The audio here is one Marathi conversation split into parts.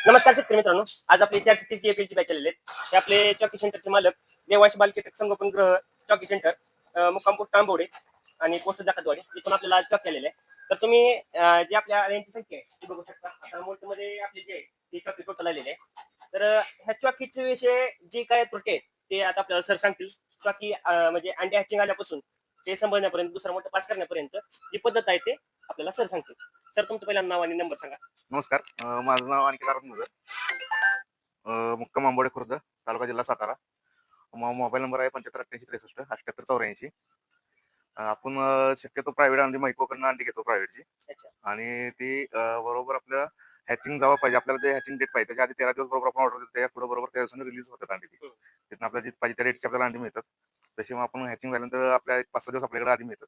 नमस्कार शेतकरी मित्रांनो, आज आपले 430 एप्रिलची बॅच आलेले आहेत. हे आपले चॉकी सेंटरचे मालक देवांश बालकीटक संगोपन गृह चॉकी सेंटर, मुक्काम पोस्ट तांबवडे आणि पोस्ट जाकतवाडी इथून आपल्याला आज चॉकी आलेले आहे. तर तुम्ही जी आपल्या यांची संख्या आहे ती बघू शकता. आता मोठमध्ये आपली जी आहे ती चॉकी टोटल आलेली आहे. तर ह्या चॉकीचे विषय जे काय त्रुटी आहेत ते आता आपल्याला सर सांगतील. चॉकी म्हणजे अंडे हॅचिंग आल्यापासून ते संभवण्यापर्यंत दुसरा मोठा पास करण्यापर्यंत जी पद्धत आहे ते आपल्याला सर सांगतील. सर तुमचं पहिल्यांदा नाव आणि नंबर सांगा. नमस्कार. माझं नाव अनिकेत अरुण मुदर. मुक्काम आंबोडे खुर्द, तालुका जिल्हा सातारा. मोबाईल नंबर आहे 758863 7884. आपण शक्यतो प्रायव्हेट अंडी माहिकोकडनं अंडी घेतो प्रायव्हेटची. अच्छा. आणि ती बरोबर आपल्या हॅचिंग जेव्हा पाहिजे, आपल्याला जे हॅचिंग डेट पाहिजे त्याच्या आधी 13 दिवस बरोबर आपण ऑर्डर देतो, त्याच्या पुढे बरोबर 13 दिवसांनी रिलीज होतात अंडी. तिथून आपल्याला जी पाहिजे त्या डेटची आपल्याला अंडी मिळतात. तशी मग आपण हॅचिंग झाल्यानंतर आपल्या 5-6 दिवस आपल्याकडे आधी मिळतात.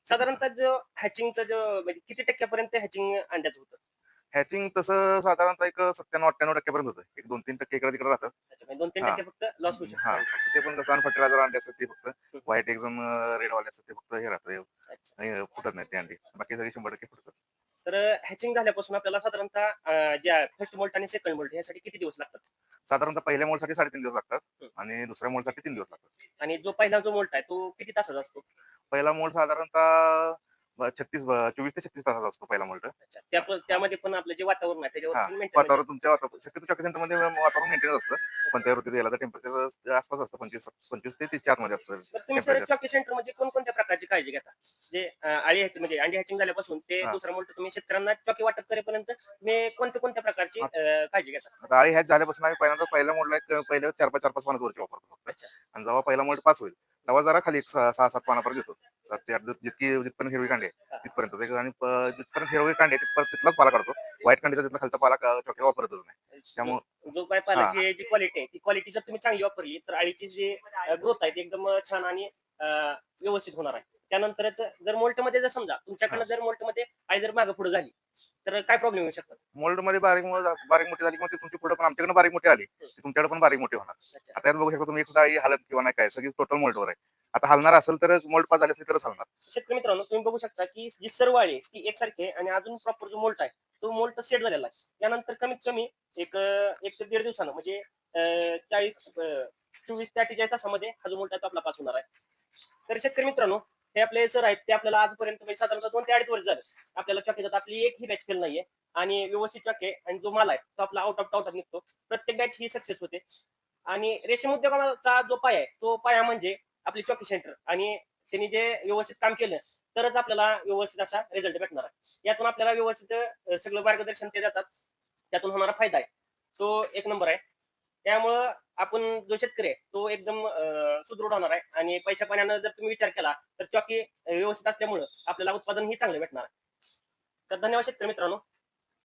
साधारणतः जो हॅचिंगचा जो म्हणजे किती टक्क्यापर्यंत हॅचिंग अंड्याचं होतं? हॅचिंग तसं साधारणतः एक 97-98% पर्यंत होतं. एक 2-3% इकडे तिकडे राहतात. अच्छा, म्हणजे 2-3% हा. फक्त लॉस होऊ शकतो. फक्त ते पण कसं अनफर्टिलायझर अंडे असतात ते फक्त. व्हाईट एकदम रेड वाले असतात ते फक्त हे राहतं. अच्छा. आणि फुटत नाहीत ते अंडी. बाकी सगळी 100% फुटतात. तर हॅचिंग झाल्यापासून आपल्याला साधारणतः ज्या फर्स्ट मोल्ट आणि सेकंड मोल्ट यासाठी किती दिवस लागतात? साधारणतः पहिल्या मोडसाठी 3.5 दिवस लागतात. हं. आणि दुसऱ्या मोडसाठी 3 दिवस लागतात. आणि जो पहिला जो मोल्ट आहे तो किती तासाचा असतो? पहिला मोड साधारणतः 24 ते 36 तासाचा असतो पहिला मोल्ड. अच्छा. हा, हा. त्यामध्ये पण आपलं जे वातावरण आहे त्याच्यावर हा, पण मेंटेन म्हणजे वातावरण तुमच्या शक्यतो चॉकी सेंटरमध्ये वातावरण मेंटेन असतं. कोणत्या ऋतूत यायला तर टेम्परेचर आसपास असतं 25 ते 30 मध्ये असतं तर तुम्ही सर टेम्परेचर. चॉकी सेंटर मध्ये कोणकोणत्या प्रकारची काळजी घेता? जे अळी हॅचिंग म्हणजे अंडी हॅचिंग झाल्यापासून ते हा. दुसरा मोल्ट तुम्ही शेतकऱ्यांना चॉकी वाटप करेपर्यंत तुम्ही कोणत्या प्रकारची काळजी घेता? आता अळी हॅच झाल्यापासून आम्ही पहिल्यांदा पहिल्या मोडला एक पहिले 4-5 पानाचं वरची वापरतो फक्त. अच्छा. आणि जेव्हा पहिला मोड पास होईल तेव्हा जरा खाली एक 6-7 पानापर्यंत घेतो. 7 ते 8 जिथपर्यंत हिरवी कांडी आहे तिथपर्यंत आणि जिथपर्यंत हिरवी कांडी आहे तिथपर्यंत तिथलाच पाला काढतो. व्हाईट कांडीचा तिथला खालचा पाला चॉकीला वापरतच नाही. जो त्यामुळे जो काय पालाची जी क्वालिटी आहे ती क्वालिटी जर तुम्ही चांगली वापरली तर अळीची जी ग्रोथ आहे ती एकदम छान आणि व्यवस्थित होणार आहे. त्यानंतरच जर मोल्ट मध्ये जर समजा तुमच्याकडनं जर मोल्ट मध्ये अळी जर मागे पुढे झाली तर काय प्रॉब्लेम येऊ शकतात? मोल्ड मध्ये बारीक मोठी झाली, मग ती तुमची पुढे पण आमच्याकडे बारीक मोठी आली की तुमच्याकडे पण बारीक मोठी होणार. अच्छा. आता यात बघू शकता तुम्ही, एक सुद्धा ही हालत किंवा नाही काय, सगळी टोटल मोल्डवर आहे. आता हलणार असेल तर मोल्ड पास झाली असेल तरच हलणार. शेतकरी मित्रांनो तुम्ही बघू शकता की जी सर्व अळी आहे ती एकसारखी आहे आणि अजून प्रॉपर जो मोल्ट आहे तो मोल्ट सेट झालेला आहे. यानंतर कमीत कमी एक ते दीड दिवसानं म्हणजे 24 ते 48 तासामध्ये हा जो मोल्ट आहे तो आपला पास होणार आहे. तर शेतकरी मित्रांनो हे आपले सर आहेत ते आपल्याला आजपर्यंत म्हणजे साधारणतः 2 ते 2.5 वर्ष झालं आपल्याला चॉकीत आपली एक ही बॅच फेल नाहीये आणि व्यवस्थित चॉकी आहे आणि जो माल आहे तो आपला आउट ऑफ टाउट निघतो. प्रत्येक बॅच ही सक्सेस होते आणि रेशीम उद्योगाचा जो पाया आहे तो पाया म्हणजे आपली चॉकी सेंटर आणि त्यांनी जे व्यवस्थित काम केलं तरच आपल्याला व्यवस्थित असा रिझल्ट भेटणार आहे. यातून आपल्याला व्यवस्थित सगळं मार्गदर्शन ते देतात. त्यातून होणारा फायदा आहे तो एक नंबर आहे. त्यामुळं आपण जो शेतकरी आहे तो एकदम सुदृढ होणार आहे आणि पैशा पाण्यानं जर तुम्ही विचार केला तर चॉकी व्यवस्थित असल्यामुळं आपल्याला उत्पादन ही चांगलं भेटणार आहे. तर धन्यवाद शेतकरी मित्रांनो.